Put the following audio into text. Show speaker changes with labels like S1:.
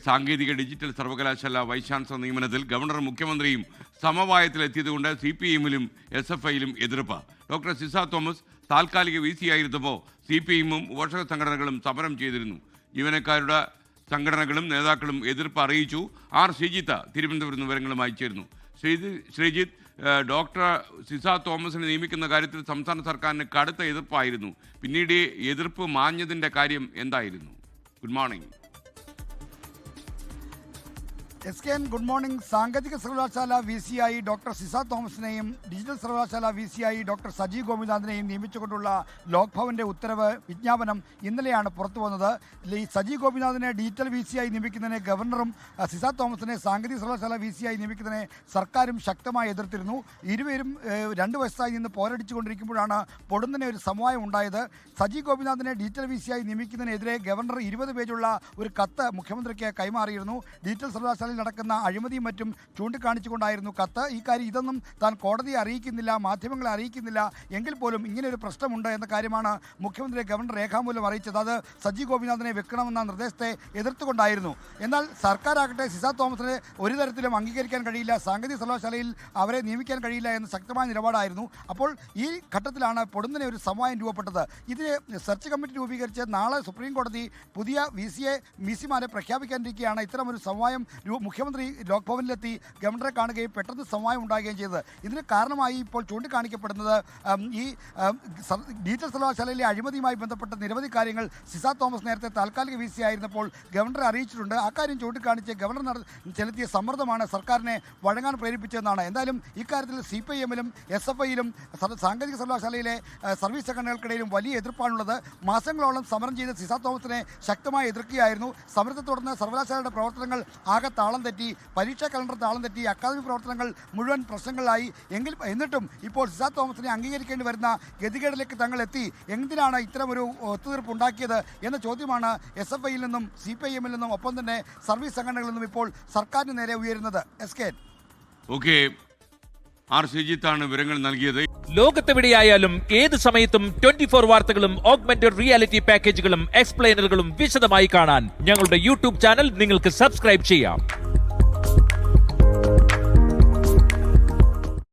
S1: സാങ്കേതിക ഡിജിറ്റൽ സർവകലാശാല vice chancellor നിയമനത്തിൽ ഗവർണറും മുഖ്യമന്ത്രിയും സമവായത്തിലെത്തിയതുകൊണ്ട് CPIയിലും SFIയിലും എതിർപ്പ്. ഡോക്ടർ സിസ തോമസ് താൽക്കാലിക VC ആയിരുന്നപ്പോൾ CPIയും പോഷക സംഘടനകളും സമരം ചെയ്തിരുന്നു. ജീവനക്കാരുടെ സംഘടനകളും നേതാക്കളും എതിർപ്പ് അറിയിച്ചു. ശ്രീജിത്ത് തിരുവനന്തപുരം വിവരങ്ങളുമായി ചേരുന്നു. ശ്രീജിത്ത്, ഡോക്ടർ സിസ തോമസിനെ നിയമിക്കുന്ന കാര്യത്തിൽ സംസ്ഥാന സർക്കാരിന് കടുത്ത എതിർപ്പായിരുന്നു. പിന്നീട് എതിർപ്പ് മാഞ്ഞതിൻ്റെ കാര്യം എന്തായിരുന്നു? Good morning.
S2: SKN good morning. സാങ്കേതിക സർവകലാശാല VC ഡോക്ടർ സിസ തോമസിനെയും ഡിജിറ്റൽ സർവകലാശാല VC ഡോക്ടർ സജി ഗോപിനാഥിനെയും നിയമിച്ചുകൊണ്ടുള്ള ലോക്ഭവന്റെ ഉത്തരവ് വിജ്ഞാപനം ഇന്നലെയാണ് പുറത്തു വന്നത്. ഈ സജി ഗോപിനാഥിനെ ഡിജിറ്റൽ VC നിയമിക്കുന്നതിനെ ഗവർണറും സിസ തോമസിനെ സാങ്കേതിക സർവകലാശാല VC നിയമിക്കുന്നതിനെ സർക്കാരും ശക്തമായി എതിർത്തിരുന്നു. ഇരുവരും 2 വയസ്സായി നിന്ന് പോരടിച്ചുകൊണ്ടിരിക്കുമ്പോഴാണ് പൊടുന്നനെ ഒരു സമവായം ഉണ്ടായത്. സജി ഗോപിനാഥിനെ ഡിജിറ്റൽ VC നിയമിക്കുന്നതിനെതിരെ ഗവർണർ 20 പേജുള്ള ഒരു കത്ത് മുഖ്യമന്ത്രിക്ക് കൈമാറിയിരുന്നു. ഡിജിറ്റൽ സർവകലാശാല നടക്കുന്ന അഴിമതിയും മറ്റും ചൂണ്ടിക്കാണിച്ചുകൊണ്ടായിരുന്നു കത്ത്. ഈ കാര്യം ഇതൊന്നും താൻ കോടതിയെ അറിയിക്കുന്നില്ല, മാധ്യമങ്ങളെ അറിയിക്കുന്നില്ല, എങ്കിൽ പോലും ഇങ്ങനെ ഒരു പ്രശ്നമുണ്ട് എന്ന കാര്യമാണ് മുഖ്യമന്ത്രി ഗവർണർ രേഖാമൂലം അറിയിച്ചത്. അത് സജി ഗോപിനാഥിനെ വെക്കണമെന്ന നിർദ്ദേശത്തെ എതിർത്തുകൊണ്ടായിരുന്നു. എന്നാൽ സർക്കാരാകട്ടെ സിസ തോമസിനെ ഒരു തരത്തിലും അംഗീകരിക്കാൻ കഴിയില്ല, സാങ്കേതിക സർവകലാശാലയിൽ അവരെ നിയമിക്കാൻ കഴിയില്ല എന്ന ശക്തമായ നിലപാടായിരുന്നു. അപ്പോൾ ഈ ഘട്ടത്തിലാണ് പൊടുന്നനെ ഒരു സമവായം രൂപപ്പെട്ടത്. ഇതിന് സെർച്ച് കമ്മിറ്റി രൂപീകരിച്ച് നാളെ സുപ്രീം കോടതി പുതിയ VCമാരെ പ്രഖ്യാപിക്കാനിരിക്കുകയാണ്. ഇത്തരമൊരു സമവായം മുഖ്യമന്ത്രി ലോക്ഭവനിലെത്തി ഗവർണറെ കാണുകയും പെട്ടെന്ന് സമവായം ഉണ്ടാകുകയും ചെയ്തത്. ഇതിന് കാരണമായി ഇപ്പോൾ ചൂണ്ടിക്കാണിക്കപ്പെടുന്നത് ഈ ഡിജിറ്റൽ സർവകലാശാലയിലെ അഴിമതിയുമായി ബന്ധപ്പെട്ട നിരവധി കാര്യങ്ങൾ സിസ തോമസ് നേരത്തെ താൽക്കാലിക VC ആയിരുന്നപ്പോൾ ഗവർണറെ അറിയിച്ചിട്ടുണ്ട്. അക്കാര്യം ചൂണ്ടിക്കാണിച്ച് ഗവർണർ ചെലുത്തിയ സമ്മർദ്ദമാണ് സർക്കാരിനെ വഴങ്ങാൻ പ്രേരിപ്പിച്ചതെന്നാണ്. എന്തായാലും ഇക്കാര്യത്തിൽ CPIയിലും SFIയിലും സാങ്കേതിക സർവകലാശാലയിലെ സർവീസ് സംഘടനകൾക്കിടയിലും വലിയ എതിർപ്പാണുള്ളത്. മാസങ്ങളോളം സമരം ചെയ്ത സിസ തോമസിനെ ശക്തമായി എതിർക്കുകയായിരുന്നു. സമരത്തെ തുടർന്ന് സർവകലാശാലയുടെ പ്രവർത്തനങ്ങൾ ആകെ താളം തെറ്റി, പരീക്ഷാ കലണ്ടർ താളം തെറ്റി, അക്കാദമിക് പ്രവർത്തനങ്ങൾ മുഴുവൻ പ്രശ്നങ്ങളായി. എന്നിട്ടും ഇപ്പോൾ സിസ തോമസിനെ അംഗീകരിക്കേണ്ടി വരുന്ന ഗതികേടിലേക്ക് തങ്ങൾ എത്തി. എന്തിനാണ് ഇത്തരമൊരു ഒത്തുതീർപ്പ് ഉണ്ടാക്കിയത് എന്ന ചോദ്യമാണ് SFIയിൽ നിന്നും CPIഎമ്മിൽ നിന്നും ഒപ്പം തന്നെ സർവീസ് സംഘടനകളിൽ നിന്നും ഇപ്പോൾ സർക്കാരിന് നേരെ ഉയരുന്നത്. SKN.
S1: ഓക്കെ, ശ്രീജിത്താണ് വിവരങ്ങൾ നൽകിയത്.
S3: ലോകത്തെവിടെയായാലും ഏത് സമയത്തും 24 വാർത്തകളും ഓഗ്മെന്റഡ് റിയാലിറ്റി പാക്കേജുകളും എക്സ്പ്ലെയിനറുകളും വിശദമായി കാണാൻ ഞങ്ങളുടെ YouTube ചാനൽ നിങ്ങൾക്ക് സബ്സ്ക്രൈബ് ചെയ്യാം.